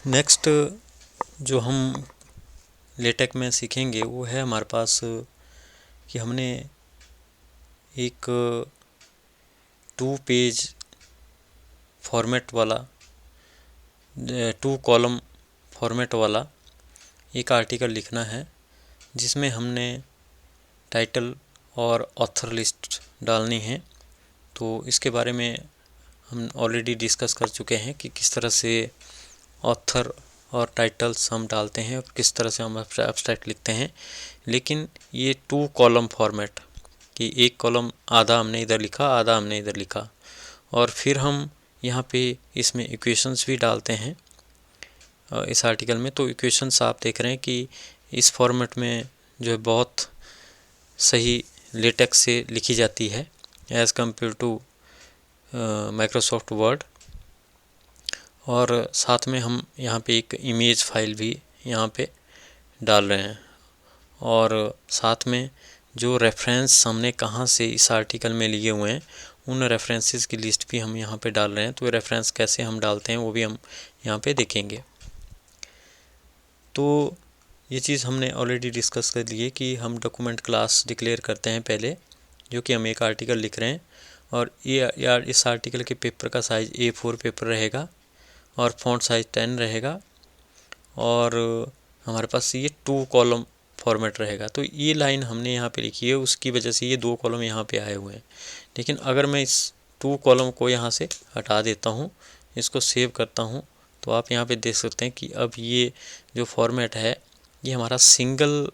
Next जो हम LaTeX में सीखेंगे वो है हमारे पास कि हमने एक 2 पेज फॉर्मेट वाला 2 कॉलम फॉर्मेट वाला एक आर्टिकल लिखना है, जिसमें हमने टाइटल और ऑथर लिस्ट डालनी है। तो इसके बारे में हम ऑलरेडी डिस्कस कर चुके हैं कि किस तरह से ऑथर और टाइटल्स हम डालते हैं और किस तरह से हम एब्स्ट्रैक्ट लिखते हैं। लेकिन ये 2 कॉलम फॉर्मेट कि एक कॉलम आधा हमने इधर लिखा, आधा हमने इधर लिखा, और फिर हम यहाँ पे इसमें इक्वेशंस भी डालते हैं इस आर्टिकल में। तो इक्वेशंस आप देख रहे हैं कि इस फॉर्मेट में जो है बहुत सही लेटेक्स से लिखी जाती है as compared to Microsoft Word. और साथ में हम यहाँ पे एक इमेज फाइल भी यहाँ पे डाल रहे हैं, और साथ में जो रेफरेंस हमने कहाँ से इस आर्टिकल में लिए हुए हैं उन रेफरेंसेस की लिस्ट भी हम यहाँ पे डाल रहे हैं। तो रेफरेंस कैसे हम डालते हैं वो भी हम यहाँ पे देखेंगे। तो ये चीज़ हमने ऑलरेडी डिस्कस कर ली है कि हम डॉक्यूमेंट क्लास डिक्लेयर करते हैं पहले, जो कि हम एक आर्टिकल लिख रहे हैं, और ये इस आर्टिकल के पेपर का साइज़ A4 पेपर रहेगा और फॉन्ट साइज 10 रहेगा, और हमारे पास ये 2 कॉलम फॉर्मेट रहेगा। तो ये लाइन हमने यहाँ पे लिखी है, उसकी वजह से ये 2 कॉलम यहाँ पे आए हुए हैं। लेकिन अगर मैं इस 2 कॉलम को यहाँ से हटा देता हूँ, इसको सेव करता हूँ, तो आप यहाँ पे देख सकते हैं कि अब ये जो फॉर्मेट है ये हमारा सिंगल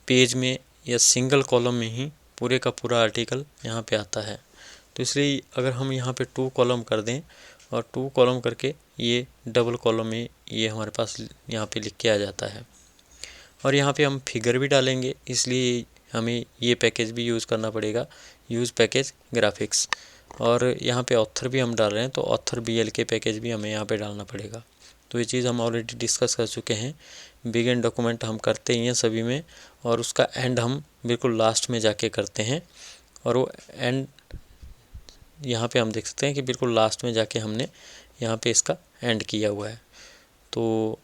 पेज में या सिंगल कॉलम में ही पूरे का पूरा आर्टिकल यहाँ पे आता है। तो इसलिए अगर हम यहाँ पे 2 कॉलम कर दें और 2 कॉलम करके ये डबल कॉलम में ये हमारे पास यहाँ पे लिख के आ जाता है। और यहाँ पे हम फिगर भी डालेंगे, इसलिए हमें ये पैकेज भी यूज़ करना पड़ेगा, यूज़ पैकेज ग्राफिक्स। और यहाँ पे ऑथर भी हम डाल रहे हैं, तो ऑथर BLK पैकेज भी हमें यहाँ पे डालना पड़ेगा। तो ये चीज़ हम ऑलरेडी डिस्कस कर चुके हैं। बिगिन डॉक्यूमेंट हम करते ही हैं सभी में, और उसका एंड हम बिल्कुल लास्ट में जाके करते हैं, और वो एंड यहाँ पे हम देख सकते हैं कि बिल्कुल लास्ट में जाके हमने यहाँ पे इसका एंड किया हुआ है। तो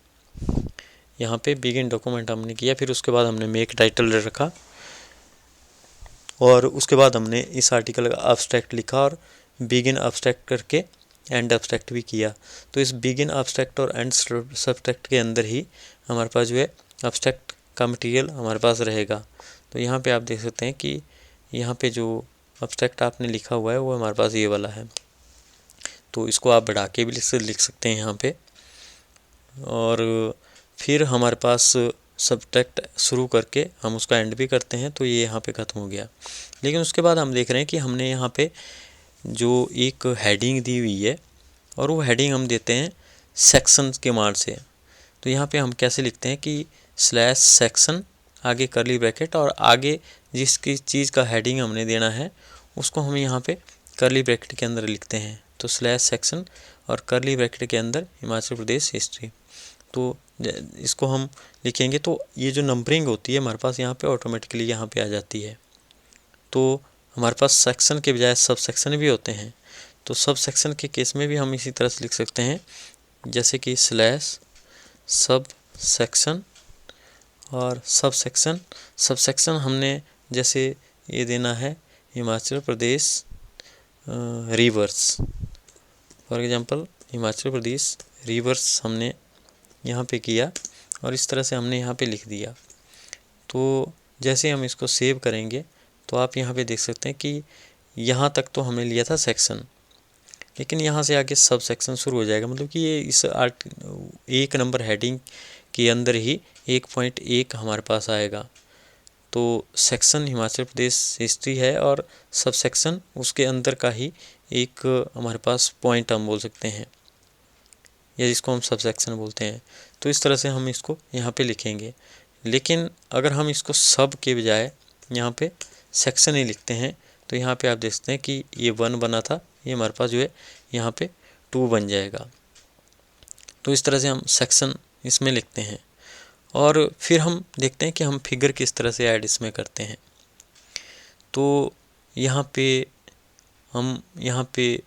यहाँ पे बिगिन डॉक्यूमेंट हमने किया, फिर उसके बाद हमने मेक टाइटल रखा, और उसके बाद हमने इस आर्टिकल का एब्स्ट्रैक्ट लिखा और बिगिन एब्स्ट्रैक्ट करके एंड एब्स्ट्रैक्ट भी किया। तो इस बिगिन एब्स्ट्रैक्ट और एंड सब्स्ट्रैक्ट के अंदर ही हमारे पास जो है एब्स्ट्रैक्ट का मटेरियल हमारे पास रहेगा। तो यहाँ पे आप देख सकते हैं कि यहाँ पे जो एब्स्ट्रैक्ट आपने लिखा हुआ है वो हमारे पास ये वाला है। तो इसको आप बढ़ा के भी लिख सकते हैं यहाँ पे। और फिर हमारे पास सब्ट्रैक्ट शुरू करके हम उसका एंड भी करते हैं, तो ये यहाँ पे ख़त्म हो गया। लेकिन उसके बाद हम देख रहे हैं कि हमने यहाँ पे जो एक हेडिंग दी हुई है, और वो हेडिंग हम देते हैं सेक्शन के मान से। तो यहाँ पे हम कैसे लिखते हैं कि /सेक्शन आगे कर्ली ब्रैकेट, और आगे जिसकी चीज़ का हेडिंग हमने देना है उसको हम यहाँ पे कर्ली ब्रैकेट के अंदर लिखते हैं। तो /सेक्शन और कर्ली ब्रैकेट के अंदर हिमाचल प्रदेश हिस्ट्री। तो इसको हम लिखेंगे तो ये जो नंबरिंग होती है हमारे पास यहाँ पे ऑटोमेटिकली यहाँ पे आ जाती है। तो हमारे पास सेक्शन के बजाय सब सेक्शन भी होते हैं, तो सब सेक्शन के केस में भी हम इसी तरह से लिख सकते हैं, जैसे कि /सब सेक्शन और सब सेक्शन हमने जैसे ये देना है Himachal Pradesh rivers, for example Himachal Pradesh rivers हमने यहाँ पे किया, और इस तरह से हमने यहाँ पे लिख दिया। तो जैसे हम इसको सेव करेंगे तो आप यहाँ पे देख सकते हैं कि यहाँ तक तो हमने लिया था सेक्शन, लेकिन यहाँ से आगे सब सेक्शन शुरू हो जाएगा। मतलब कि ये इस एक नंबर हेडिंग के अंदर ही 1.1 हमारे पास आएगा। तो सेक्शन हिमाचल प्रदेश हिस्ट्री है, और सब सेक्शन उसके अंदर का ही एक हमारे पास पॉइंट हम बोल सकते हैं, या जिसको हम सब सेक्शन बोलते हैं। तो इस तरह से हम इसको यहाँ पे लिखेंगे। लेकिन अगर हम इसको सब के बजाय यहाँ पे सेक्शन ही लिखते हैं, तो यहाँ पे आप देख सकते हैं कि ये 1 बना था, ये हमारे पास जो है यहाँ पे 2 बन जाएगा। तो इस तरह से हम सेक्शन इसमें लिखते हैं। और फिर हम देखते हैं कि हम फिगर किस तरह से ऐड इसमें करते हैं। तो यहाँ पे हम यहाँ पे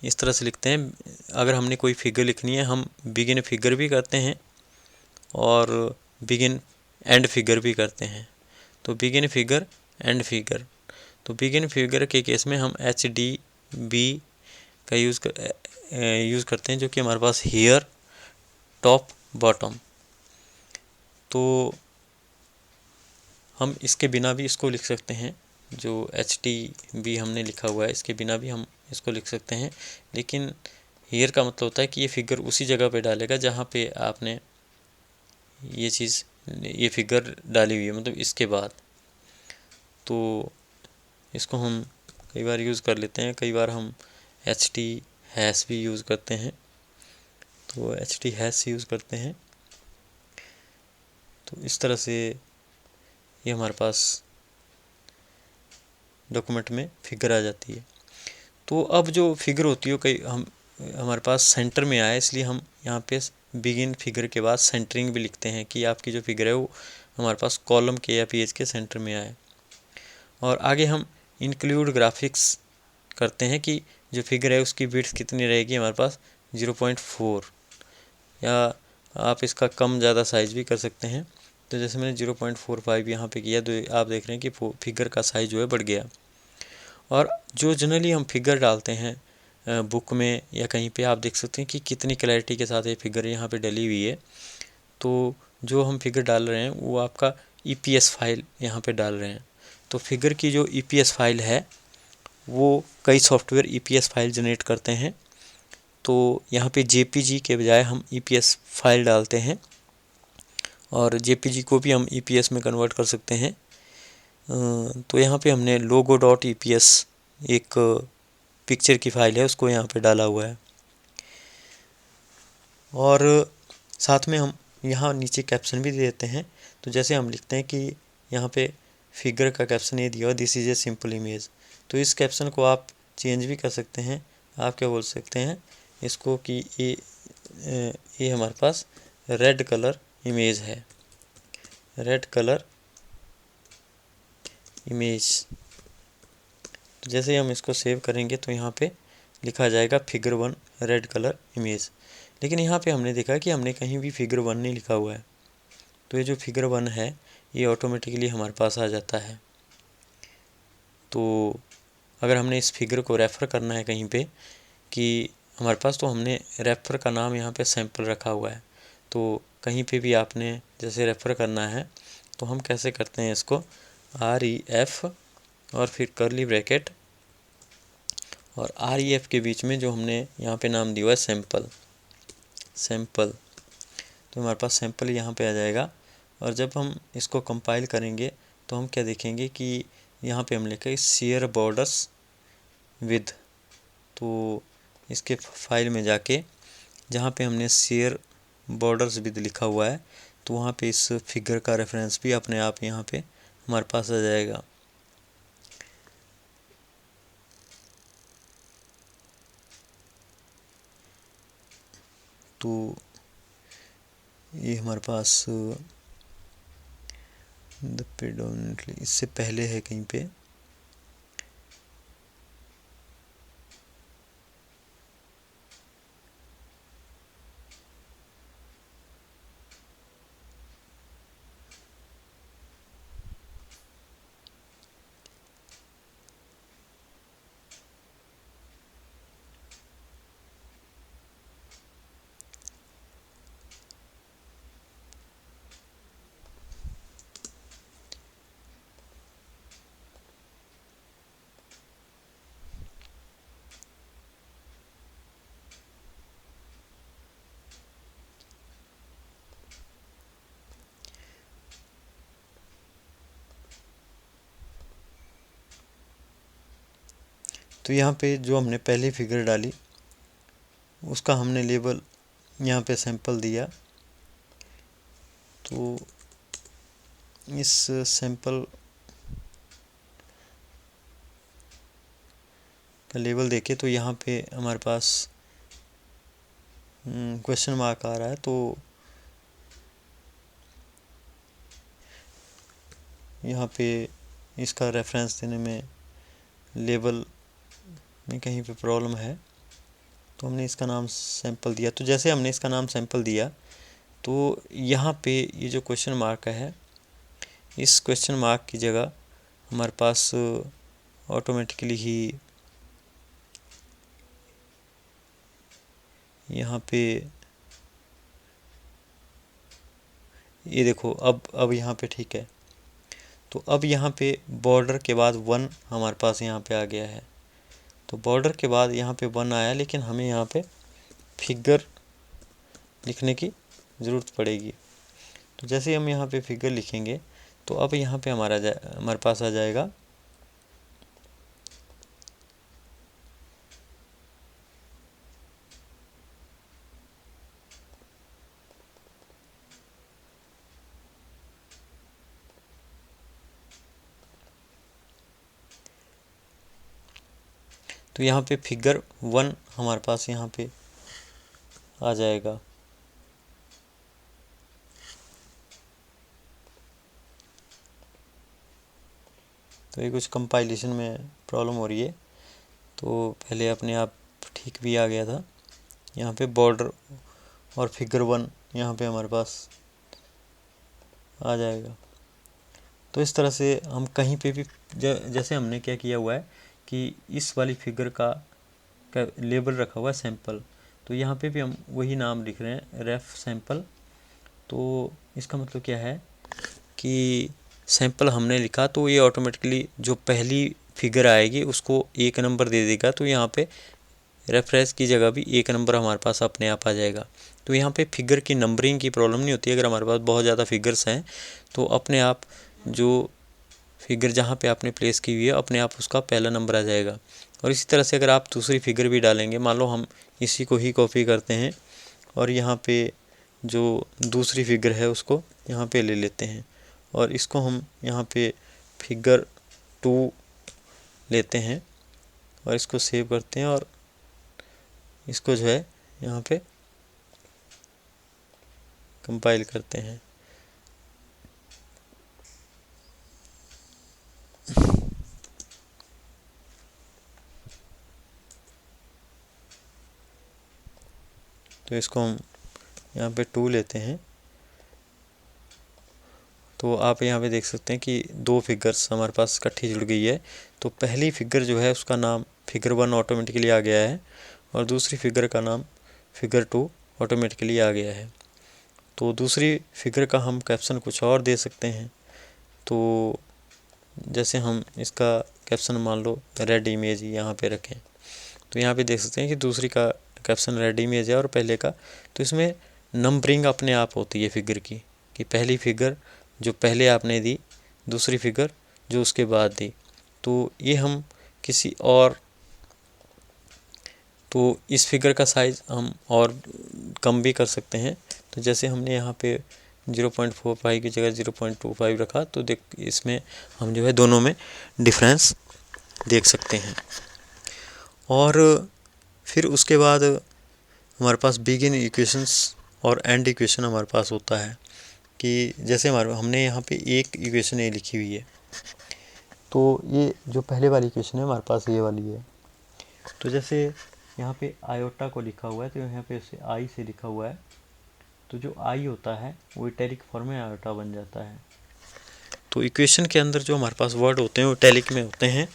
इस तरह से लिखते हैं। अगर हमने कोई फिगर लिखनी है हम बिगिन फिगर भी करते हैं और बिगिन एंड फिगर भी करते हैं। तो बिगिन फिगर एंड फिगर, तो बिगिन फिगर के केस में हम HDB का यूज़ करते हैं, जो कि हमारे पास हेयर, टॉप, बॉटम। तो हम इसके बिना भी इसको लिख सकते हैं, जो HDB हमने लिखा हुआ है इसके बिना भी हम इसको लिख सकते हैं। लेकिन हेयर का मतलब होता है कि ये फिगर उसी जगह पे डालेगा जहाँ पे आपने ये फिगर डाली हुई है, मतलब इसके बाद। तो इसको हम कई बार यूज़ कर लेते हैं, कई बार हम HT हैश भी यूज़ करते हैं। तो HT हैश यूज़ करते हैं। तो इस तरह से ये हमारे पास डॉक्यूमेंट में फिगर आ जाती है। तो अब जो फिगर होती है कई हमारे पास सेंटर में आए, इसलिए हम यहाँ पे बिगिन फिगर के बाद सेंटरिंग भी लिखते हैं कि आपकी जो फिगर है वो हमारे पास कॉलम के या पेज के सेंटर में आए। और आगे हम इंक्लूड ग्राफिक्स करते हैं कि जो फिगर है उसकी विड्थ कितनी रहेगी हमारे पास 0.4, या आप इसका कम ज़्यादा साइज़ भी कर सकते हैं। तो जैसे मैंने 0.45 यहाँ पे किया, तो आप देख रहे हैं कि फिगर का साइज़ जो है बढ़ गया। और जो जनरली हम फिगर डालते हैं बुक में या कहीं पे, आप देख सकते हैं कि कितनी क्लैरिटी के साथ ये फिगर यहाँ पे डली हुई है। तो जो हम फिगर डाल रहे हैं वो आपका EPS फाइल यहाँ पे डाल रहे हैं। तो फिगर की जो EPS फाइल है वो कई सॉफ्टवेयर EPS फाइल जनरेट करते हैं। तो यहाँ पे JPG के बजाय हम EPS फाइल डालते हैं, और JPG को भी हम EPS में कन्वर्ट कर सकते हैं। तो यहाँ पे हमने logo.eps एक पिक्चर की फाइल है उसको यहाँ पे डाला हुआ है। और साथ में हम यहाँ नीचे कैप्शन भी दे देते हैं। तो जैसे हम लिखते हैं कि यहाँ पे फिगर का कैप्शन ये दिया हुआ, this is a simple image. तो इस कैप्शन को आप चेंज भी कर सकते हैं। आप क्या बोल सकते हैं इसको कि ये हमारे पास रेड कलर इमेज है, रेड कलर इमेज। तो जैसे हम इसको सेव करेंगे तो यहाँ पे लिखा जाएगा फिगर 1 रेड कलर इमेज। लेकिन यहाँ पे हमने देखा कि हमने कहीं भी फिगर 1 नहीं लिखा हुआ है। तो ये जो फिगर 1 है ये ऑटोमेटिकली हमारे पास आ जाता है। तो अगर हमने इस फिगर को रेफ़र करना है कहीं पे कि हमारे पास, तो हमने रेफ़र का नाम यहाँ पे सैम्पल रखा हुआ है। तो कहीं पे भी आपने जैसे रेफ़र करना है तो हम कैसे करते हैं इसको, REF और फिर कर्ली ब्रैकेट और REF के बीच में जो हमने यहाँ पे नाम दिया हुआ है सैम्पल, सैम्पल। तो हमारे पास सैम्पल यहाँ पे आ जाएगा। और जब हम इसको कंपाइल करेंगे तो हम क्या देखेंगे कि यहाँ पे हम लिखेंगे शेयर बॉर्डर्स विद। तो इसके फाइल में जाके जहाँ पे हमने शेयर बॉर्डर्स विद लिखा हुआ है तो वहाँ पे इस फिगर का रेफरेंस भी अपने आप यहाँ पे हमारे पास आ जाएगा। तो ये हमारे पास द प्रेडोमिनेंटली इससे पहले है कहीं पे। तो यहाँ पे जो हमने पहली फिगर डाली उसका हमने लेबल यहाँ पे सैंपल दिया। तो इस सैंपल का लेबल देखे तो यहाँ पे हमारे पास क्वेश्चन मार्क आ रहा है। तो यहाँ पे इसका रेफरेंस देने में लेबल में कहीं पे प्रॉब्लम है। तो हमने इसका नाम सैंपल दिया। तो जैसे हमने इसका नाम सैंपल दिया तो यहाँ पे ये जो क्वेश्चन मार्क है, इस क्वेश्चन मार्क की जगह हमारे पास ऑटोमेटिकली ही यहाँ पे ये देखो, अब यहाँ पे ठीक है। तो अब यहाँ पे बॉर्डर के बाद 1 हमारे पास यहाँ पे आ गया है। तो बॉर्डर के बाद यहाँ पे 1 आया, लेकिन हमें यहाँ पे फिगर लिखने की ज़रूरत पड़ेगी। तो जैसे हम यहाँ पे फिगर लिखेंगे तो अब यहाँ पे हमारे पास आ जाएगा तो यहाँ पे फिगर 1 हमारे पास यहाँ पे आ जाएगा। तो ये कुछ कंपाइलेशन में प्रॉब्लम हो रही है, तो पहले अपने आप ठीक भी आ गया था। यहाँ पे बॉर्डर और फिगर 1 यहाँ पे हमारे पास आ जाएगा। तो इस तरह से हम कहीं पे भी जैसे हमने क्या किया हुआ है कि इस वाली फिगर का लेबल रखा हुआ है सैंपल, तो यहाँ पे भी हम वही नाम लिख रहे हैं, रेफ सैंपल। तो इसका मतलब क्या है कि सैंपल हमने लिखा तो ये ऑटोमेटिकली जो पहली फिगर आएगी उसको 1 नंबर दे देगा। तो यहाँ पे रेफरेंस की जगह भी 1 नंबर हमारे पास अपने आप आ जाएगा। तो यहाँ पे फिगर की नंबरिंग की प्रॉब्लम नहीं होती। अगर हमारे पास बहुत ज़्यादा फिगर्स हैं तो अपने आप जो फिगर जहाँ पे आपने प्लेस की हुई है अपने आप उसका पहला नंबर आ जाएगा। और इसी तरह से अगर आप दूसरी फिगर भी डालेंगे, मान लो हम इसी को ही कॉपी करते हैं और यहाँ पे जो दूसरी फिगर है उसको यहाँ पे ले लेते हैं और इसको हम यहाँ पे फिगर 2 लेते हैं और इसको सेव करते हैं और इसको जो है यहाँ पे कंपाइल करते हैं। तो इसको हम यहाँ पे 2 लेते हैं। तो आप यहाँ पे देख सकते हैं कि 2 फिगर्स हमारे पास इकट्ठी जुड़ गई है। तो पहली फिगर जो है उसका नाम फिगर 1 ऑटोमेटिकली आ गया है और दूसरी फिगर का नाम फिगर 2 ऑटोमेटिकली आ गया है। तो दूसरी फिगर का हम कैप्शन कुछ और दे सकते हैं। तो जैसे हम इसका कैप्शन मान लो रेड इमेज यहाँ पे रखें, तो यहाँ पे देख सकते हैं कि दूसरी का कैप्शन रेड इमेज है और पहले का। तो इसमें नंबरिंग अपने आप होती है फिगर की, कि पहली फिगर जो पहले आपने दी, दूसरी फिगर जो उसके बाद दी। तो ये हम किसी और, तो इस फिगर का साइज़ हम और कम भी कर सकते हैं। तो जैसे हमने यहाँ पे 0.45 की जगह 0.25 रखा, तो देख इसमें हम जो है दोनों में डिफरेंस देख सकते हैं। और फिर उसके बाद हमारे पास बिगिन इक्वेशंस और एंड इक्वेशन हमारे पास होता है कि जैसे हमने यहाँ पे एक इक्वेशन ए लिखी हुई है, तो ये जो पहले वाली इक्वेशन है हमारे पास ये वाली है। तो जैसे यहाँ पे आयोटा को लिखा हुआ है तो यहाँ पे उसे आई से लिखा हुआ है, तो जो आई होता है वो इटैलिक फॉर्म में आयोटा बन जाता है। तो इक्वेशन के अंदर जो हमारे पास वर्ड होते हैं वो इटैलिक में होते हैं।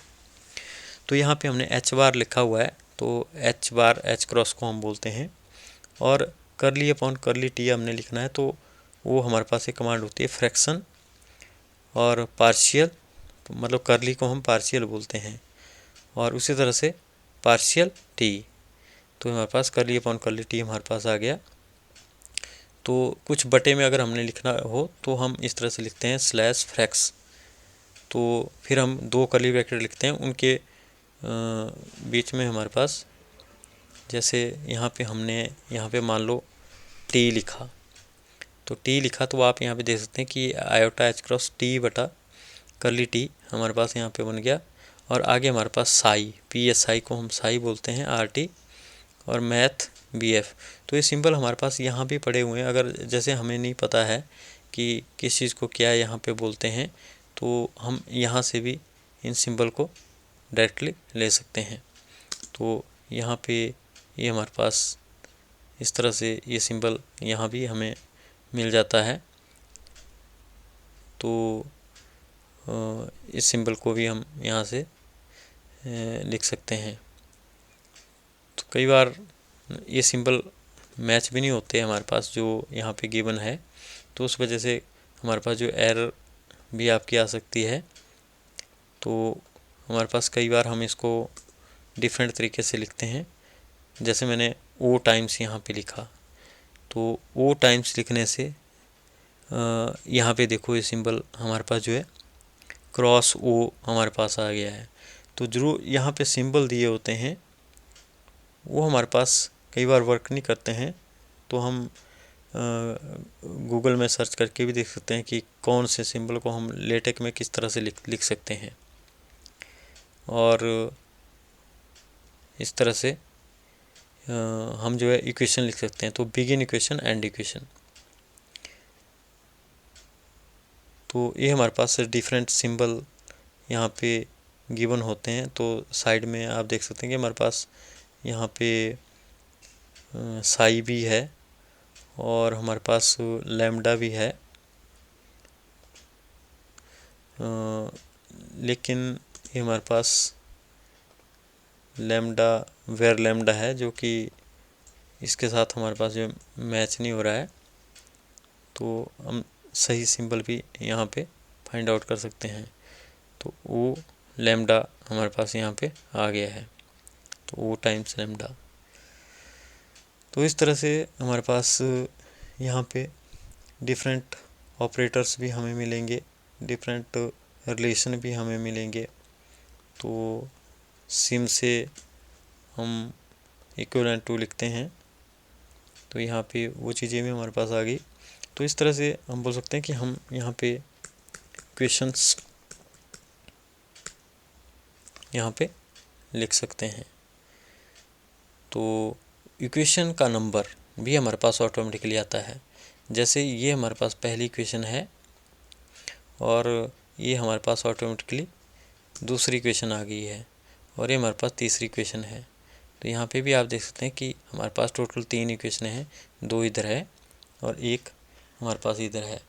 तो यहाँ पे हमने एच बार लिखा हुआ है, तो एच बार एच क्रॉस को हम बोलते हैं। और करली अपॉन करली टी हमने लिखना है, तो वो हमारे पास एक कमांड होती है फ्रैक्शन और पार्शियल, मतलब करली को हम पार्शियल बोलते हैं और उसी तरह से पार्शियल टी। तो हमारे पास करली अपॉन करली टी हमारे पास आ गया। तो कुछ बटे में अगर हमने लिखना हो तो हम इस तरह से लिखते हैं स्लैश फ्रैक्स। तो फिर हम 2 कर्ली ब्रैकेट लिखते हैं, उनके बीच में हमारे पास जैसे यहाँ पे हमने यहाँ पे मान लो टी लिखा, तो टी लिखा तो आप यहाँ पे देख सकते हैं कि आयोटा एच क्रॉस टी बटा कर्ली टी हमारे पास यहाँ पे बन गया। और आगे हमारे पास साई, पी एस आई को हम साई बोलते हैं, आर टी, और मैथ बी एफ। तो ये सिंबल हमारे पास यहाँ भी पड़े हुए हैं। अगर जैसे हमें नहीं पता है कि किस चीज़ को क्या यहाँ पे बोलते हैं, तो हम यहाँ से भी इन सिंबल को डायरेक्टली ले सकते हैं। तो यहाँ पे ये हमारे पास इस तरह से ये सिंबल यहाँ भी हमें मिल जाता है। तो इस सिंबल को भी हम यहाँ से लिख सकते हैं। तो कई बार ये सिंबल मैच भी नहीं होते हमारे पास जो यहाँ पे गिवन है, तो उस वजह से हमारे पास जो एरर भी आपकी आ सकती है। तो हमारे पास कई बार हम इसको डिफरेंट तरीके से लिखते हैं। जैसे मैंने ओ टाइम्स यहाँ पे लिखा, तो ओ टाइम्स लिखने से यहाँ पे देखो ये सिंबल हमारे पास जो है क्रॉस ओ हमारे पास आ गया है। तो जो यहाँ पे सिंबल दिए होते हैं वो हमारे पास कई बार वर्क नहीं करते हैं, तो हम गूगल में सर्च करके भी देख सकते हैं कि कौन से सिंबल को हम लेटेक में किस तरह से लिख सकते हैं। और इस तरह से हम जो है इक्वेशन लिख सकते हैं। तो बिगिन इक्वेशन, एंड इक्वेशन, तो ये हमारे पास डिफरेंट सिंबल यहाँ पे गिवन होते हैं। तो साइड में आप देख सकते हैं कि हमारे पास यहाँ पे साई भी है और हमारे पास लैम्डा भी है, लेकिन ये हमारे पास लैम्डा वेर लैम्डा है जो कि इसके साथ हमारे पास जो मैच नहीं हो रहा है। तो हम सही सिंबल भी यहाँ पे फाइंड आउट कर सकते हैं। तो ओ लैम्डा हमारे पास यहाँ पे आ गया है, तो ओ टाइम्स लैम्डा। तो इस तरह से हमारे पास यहाँ पे डिफरेंट ऑपरेटर्स भी हमें मिलेंगे, डिफरेंट रिलेशन भी हमें मिलेंगे। तो सिम से हम इक्विवेलेंट टू लिखते हैं, तो यहाँ पे वो चीज़ें भी हमारे पास आ गई। तो इस तरह से हम बोल सकते हैं कि हम यहाँ पे क्वेश्चंस यहाँ पे लिख सकते हैं। तो इक्वेशन का नंबर भी हमारे पास ऑटोमेटिकली आता है। जैसे ये हमारे पास पहली इक्वेशन है और ये हमारे पास ऑटोमेटिकली दूसरी इक्वेशन आ गई है और ये हमारे पास तीसरी इक्वेशन है। तो यहाँ पे भी आप देख सकते हैं कि हमारे पास टोटल 3 इक्वेशन हैं, 2 इधर है और एक हमारे पास इधर है।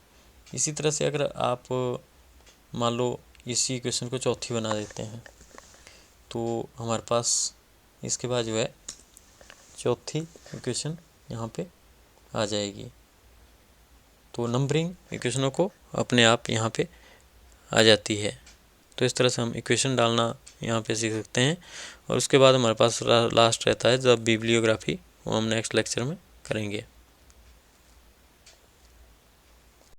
इसी तरह से अगर आप मान लो इसी इक्वेशन को चौथी बना देते हैं, तो हमारे पास इसके बाद जो है चौथी इक्वेशन यहाँ पे आ जाएगी। तो नंबरिंग इक्वेशनों को अपने आप यहाँ पे आ जाती है। तो इस तरह से हम इक्वेशन डालना यहाँ पे सीख सकते हैं। और उसके बाद हमारे पास लास्ट रहता है जब बिब्लियोग्राफी, वो हम नेक्स्ट लेक्चर में करेंगे।